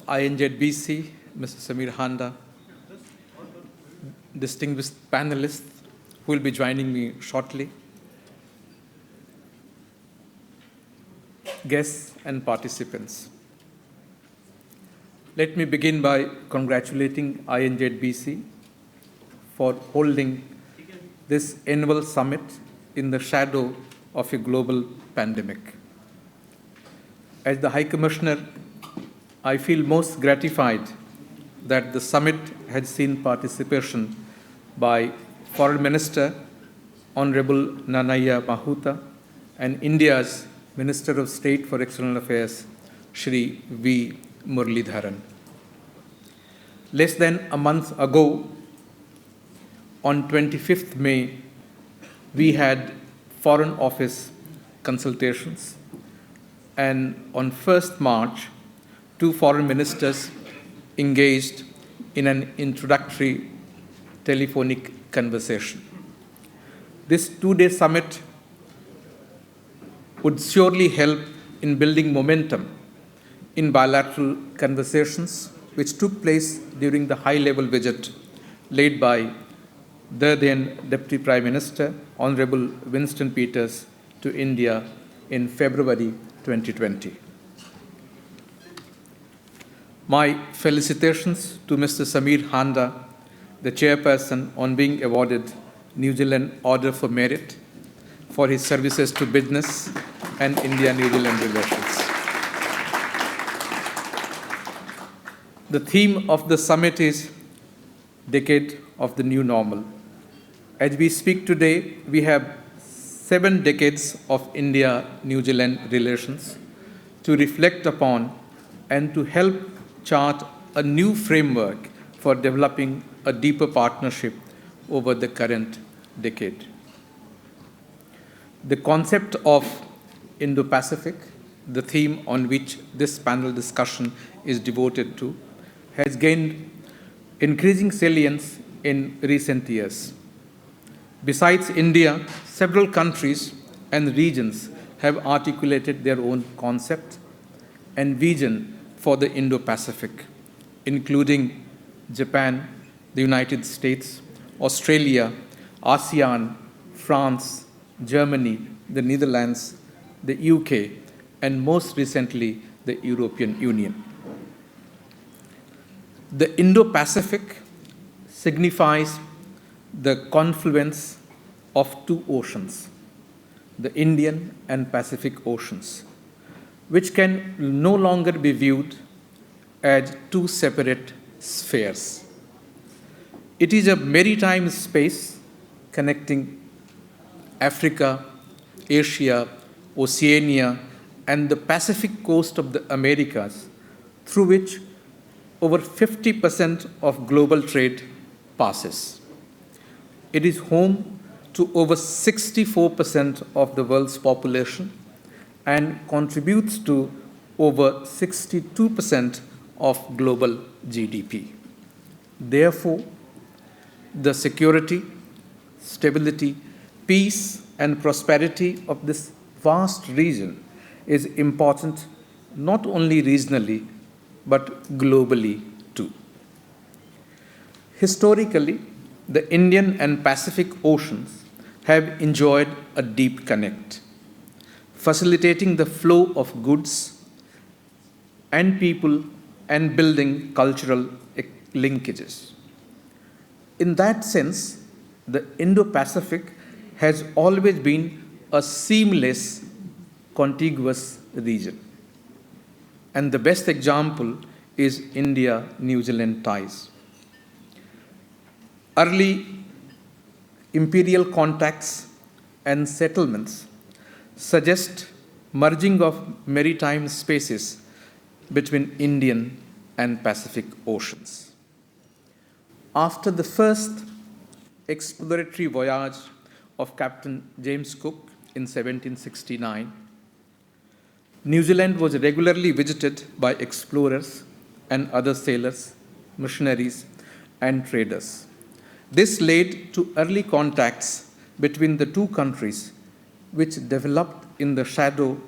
INZBC, Mr. Samir Handa, distinguished panelists who will be joining me shortly, guests and participants. Let me begin by congratulating INZBC for holding this annual summit in the shadow of a global pandemic. As the High Commissioner, I feel most gratified that the summit has seen participation by Foreign Minister Honorable Nanaya Mahuta and India's Minister of State for External Affairs, Shri V. Muralidharan. Less than a month ago, on 25th May, we had Foreign Office consultations, and on 1st March, two foreign ministers engaged in an introductory telephonic conversation. This two-day summit would surely help in building momentum in bilateral conversations which took place during the high-level visit led by the then Deputy Prime Minister, Honorable Winston Peters, to India in February 2020. My felicitations to Mr. Samir Handa, the chairperson, on being awarded New Zealand Order for Merit for his services to business and India-New Zealand relations. The theme of the summit is Decade of the New Normal. As we speak today, we have 7 decades of India-New Zealand relations to reflect upon and to help chart a new framework for developing a deeper partnership over the current decade. The concept of Indo-Pacific, the theme on which this panel discussion is devoted to, has gained increasing salience in recent years. Besides India, several countries and regions have articulated their own concept and vision for the Indo-Pacific, including Japan, the United States, Australia, ASEAN, France, Germany, the Netherlands, the UK, and most recently, the European Union. The Indo-Pacific signifies the confluence of two oceans, the Indian and Pacific Oceans, which can no longer be viewed as two separate spheres. It is a maritime space connecting Africa, Asia, Oceania, and the Pacific coast of the Americas, through which over 50% of global trade passes. It is home to over 64% of the world's population and contributes to over 62% of global GDP. Therefore, the security, stability, peace, and prosperity of this vast region is important not only regionally, but globally too. Historically, the Indian and Pacific Oceans have enjoyed a deep connect, facilitating the flow of goods and people and building cultural linkages. In that sense, the Indo-Pacific has always been a seamless, contiguous region. And the best example is India-New Zealand ties. Early imperial contacts and settlements suggest merging of maritime spaces between Indian and Pacific Oceans. After the first exploratory voyage of Captain James Cook in 1769, New Zealand was regularly visited by explorers and other sailors, missionaries, and traders. This led to early contacts between the two countries, which developed in the shadow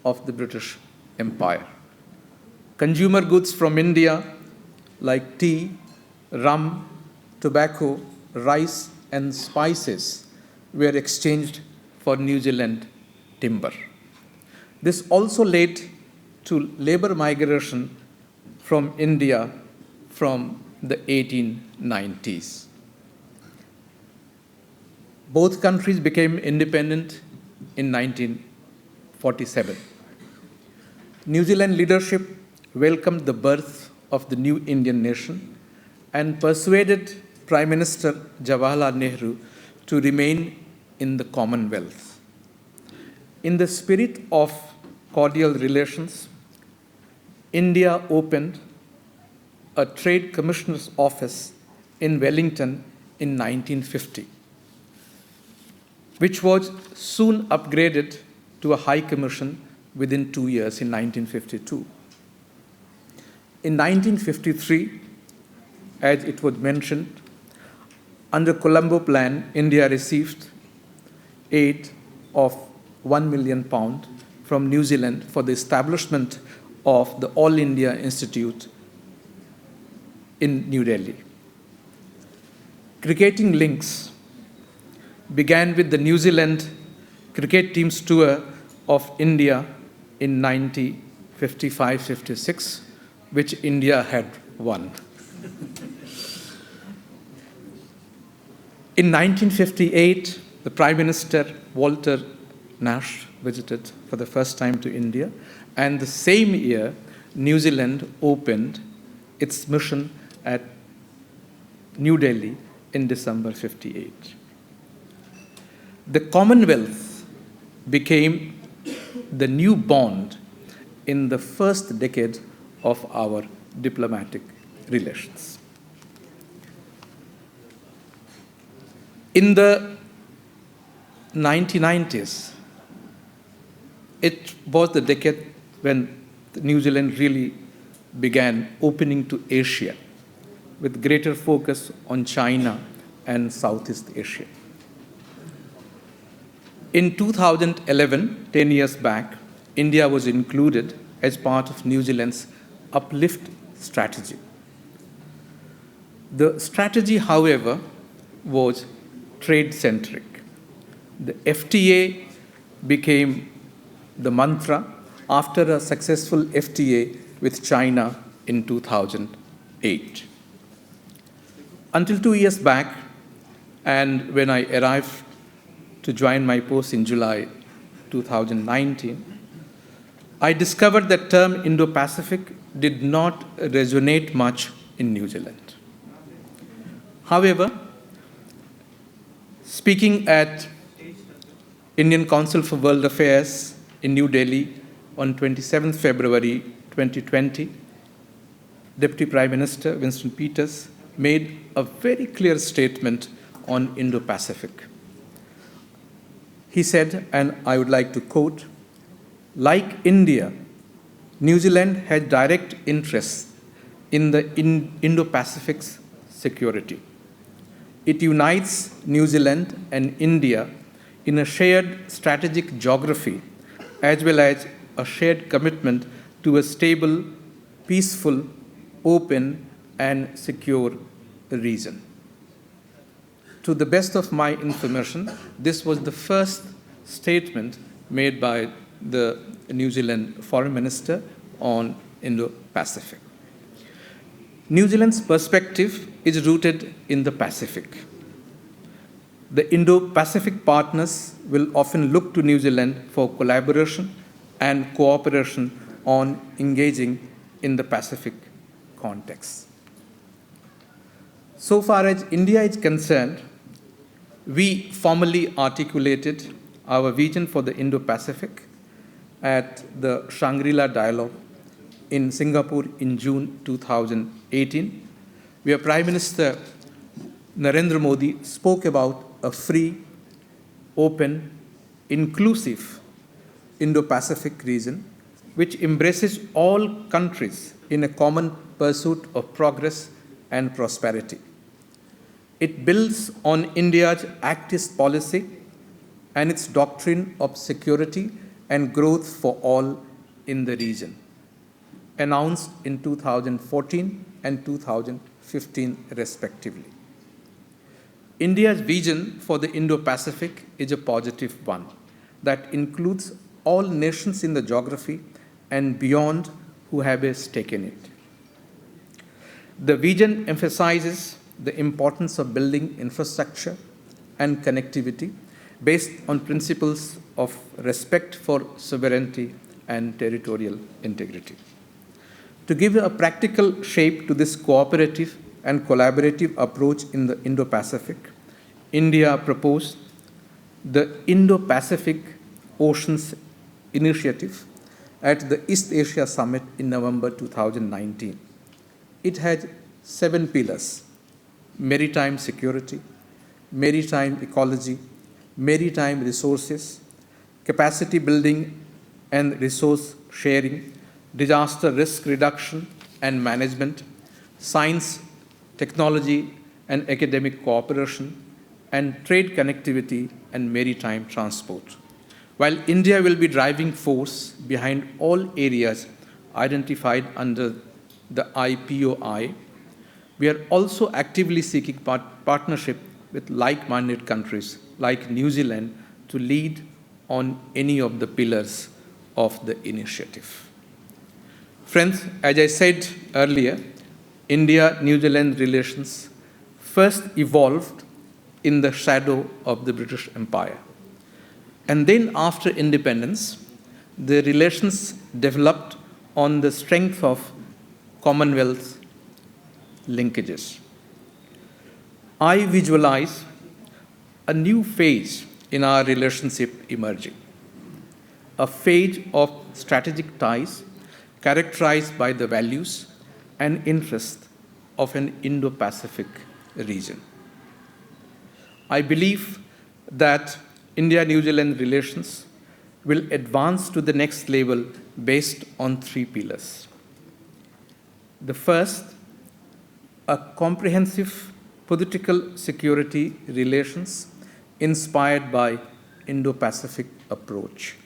of the British Empire. Consumer goods from India like tea, rum, tobacco, rice, and spices were exchanged for New Zealand timber. This also led to labor migration from India from the 1890s. Both countries became independent in 1947. New Zealand leadership welcomed the birth of the new Indian nation and persuaded Prime Minister Jawaharlal Nehru to remain in the Commonwealth. In the spirit of cordial relations, India opened a Trade Commissioner's office in Wellington in 1950, which was soon upgraded to a High Commission within 2 years in 1952. In 1953, as it was mentioned, under Colombo Plan, India received aid of £1 million from New Zealand for the establishment of the All India Institute in New Delhi. Cricketing links began with the New Zealand cricket team's tour of India in 1955-56, which India had won. In 1958, the Prime Minister Walter Nash visited for the first time to India, and the same year, New Zealand opened its mission at New Delhi in December 58. The Commonwealth became the new bond in the first decade of our diplomatic relations. In the 1990s, it was the decade when New Zealand really began opening to Asia, with greater focus on China and Southeast Asia. In 2011, 10 years back, India was included as part of New Zealand's Uplift strategy. The strategy, however, was trade-centric. The FTA became the mantra after a successful FTA with China in 2008. Until 2 years back, and when I arrived to join my post in July 2019, I discovered that term Indo-Pacific did not resonate much in New Zealand. However, speaking at Indian Consul for World Affairs in New Delhi on 27 February 2020, Deputy Prime Minister Winston Peters made a very clear statement on Indo-Pacific. He said, and I would like to quote, "Like India, New Zealand has direct interests in the Indo-Pacific's security. It unites New Zealand and India in a shared strategic geography, as well as a shared commitment to a stable, peaceful, open, and secure region." To the best of my information, this was the first statement made by the New Zealand Foreign Minister on Indo-Pacific. New Zealand's perspective is rooted in the Pacific. The Indo-Pacific partners will often look to New Zealand for collaboration and cooperation on engaging in the Pacific context. So far as India is concerned, we formally articulated our vision for the Indo-Pacific at the Shangri-La Dialogue in Singapore in June 2018, where Prime Minister Narendra Modi spoke about a free, open, inclusive Indo-Pacific region which embraces all countries in a common pursuit of progress and prosperity. It builds on India's Act East policy and its doctrine of security and growth for all in the region. announced in 2014 and 2015 respectively. India's vision for the Indo-Pacific is a positive one that includes all nations in the geography and beyond who have a stake in it. The vision emphasizes the importance of building infrastructure and connectivity based on principles of respect for sovereignty and territorial integrity. To give a practical shape to this cooperative and collaborative approach in the Indo-Pacific, India proposed the Indo-Pacific Oceans Initiative at the East Asia Summit in November 2019. It had 7 pillars: maritime security, maritime ecology, maritime resources, capacity building and resource sharing, disaster risk reduction and management, science, technology and academic cooperation, and trade connectivity and maritime transport. While India will be driving force behind all areas identified under the IPOI, we are also actively seeking partnership with like-minded countries like New Zealand to lead on any of the pillars of the initiative. Friends, as I said earlier, India-New Zealand relations first evolved in the shadow of the British Empire. And then after independence, the relations developed on the strength of Commonwealth linkages. I visualize a new phase in our relationship emerging, a phase of strategic ties characterized by the values and interests of an Indo-Pacific region. I believe that India-New Zealand relations will advance to the next level based on 3 pillars. The first, a comprehensive political security relations inspired by Indo-Pacific approach.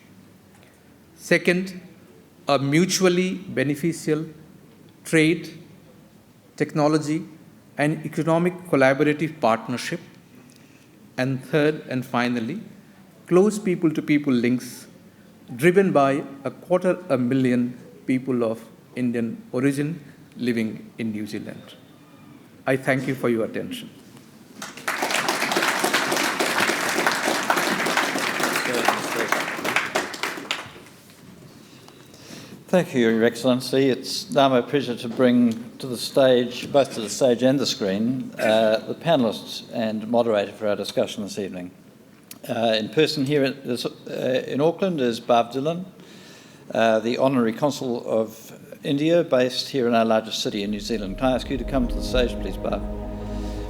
Second, a mutually beneficial trade, technology, and economic collaborative partnership. And third and finally, close people-to-people links driven by 250,000 people of Indian origin living in New Zealand. I thank you for your attention. Thank you, Your Excellency. It's now my pleasure to bring to the stage, both to the stage and the screen, the panellists and moderator for our discussion this evening. In person here in Auckland is Bhav Dhillon, the Honorary Consul of India, based here in our largest city in New Zealand. Can I ask you to come to the stage, please, Bhav?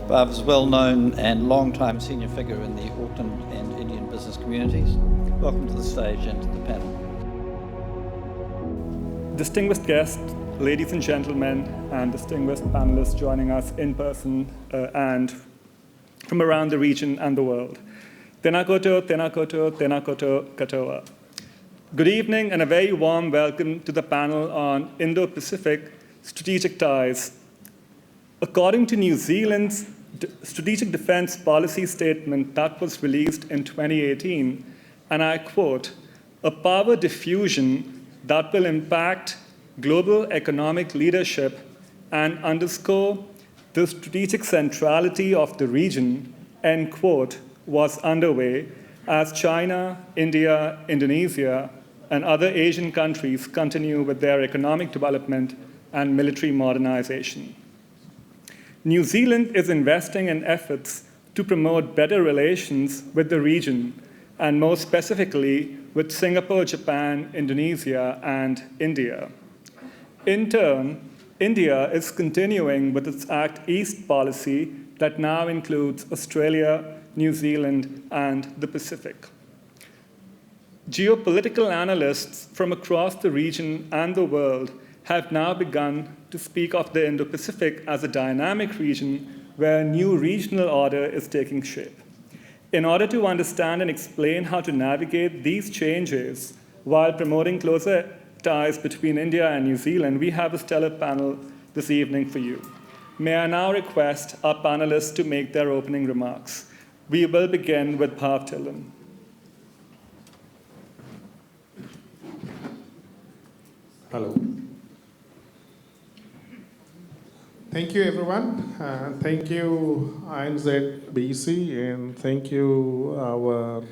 Bhav is a well-known and long-time senior figure in the Auckland and Indian business communities. Welcome to the stage and to the panel. Distinguished guests, ladies and gentlemen, and distinguished panelists joining us in person and from around the region and the world. Tēnā koutou, tēnā koutou, tēnā koutou katoa. Good evening and a very warm welcome to the panel on Indo-Pacific strategic ties. According to New Zealand's Strategic Defence Policy Statement that was released in 2018, and I quote, "A power diffusion that will impact global economic leadership and underscore the strategic centrality of the region," end quote, was underway as China, India, Indonesia, and other Asian countries continue with their economic development and military modernization. New Zealand is investing in efforts to promote better relations with the region, and more specifically with Singapore, Japan, Indonesia, and India. In turn, India is continuing with its Act East policy that now includes Australia, New Zealand, and the Pacific. Geopolitical analysts from across the region and the world have now begun to speak of the Indo-Pacific as a dynamic region where a new regional order is taking shape. In order to understand and explain how to navigate these changes while promoting closer ties between India and New Zealand, we have a stellar panel this evening for you. May I now request our panelists to make their opening remarks. We will begin with Bhav Dhillon. Hello. Thank you, everyone. Thank you, INZ-BC, and thank you, our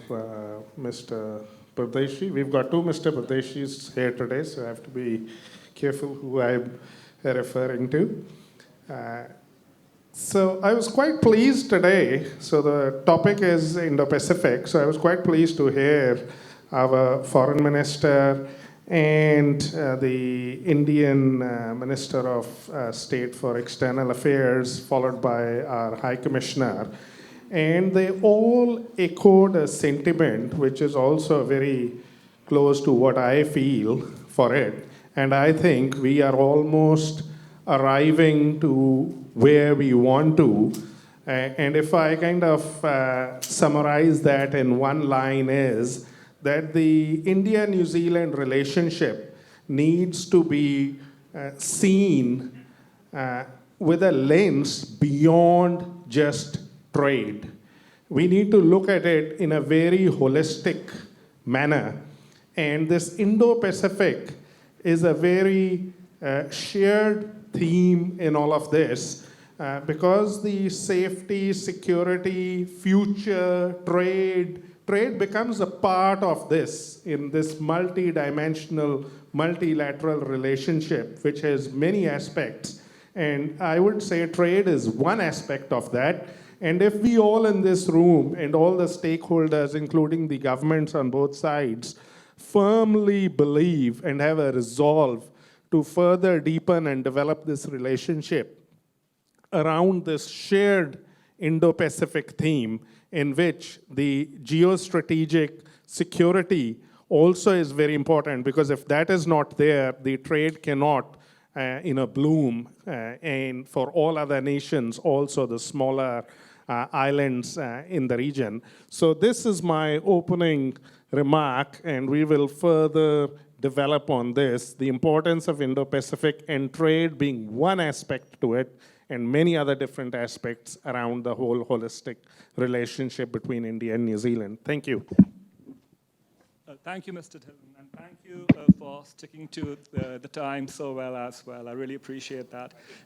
Mr. Pardeshi. We've got two Mr. Pardeshis here today, so I have to be careful who I'm referring to. So I was quite pleased today. So the topic is Indo-Pacific. So I was quite pleased to hear our foreign minister and the Indian Minister of State for External Affairs, followed by our High Commissioner. And they all echoed a sentiment which is also very close to what I feel for it. And I think we are almost arriving to where we want to. And if I kind of summarize that in one line is that the India-New Zealand relationship needs to be seen with a lens beyond just trade. We need to look at it in a very holistic manner. And this Indo-Pacific is a very shared theme in all of this because the safety, security, future, trade becomes a part of this in this multi-dimensional, multilateral relationship, which has many aspects. And I would say trade is one aspect of that. And if we all in this room and all the stakeholders, including the governments on both sides, firmly believe and have a resolve to further deepen and develop this relationship around this shared Indo-Pacific theme, in which the geostrategic security also is very important, because if that is not there, the trade cannot bloom, and for all other nations, also the smaller islands in the region. So this is my opening remark, and we will further develop on this, the importance of Indo-Pacific and trade being one aspect to it, and many other different aspects around the whole holistic relationship between India and New Zealand. Thank you. Thank you, Mr. Dhillon, and thank you for sticking to the time so well as well. I really appreciate that.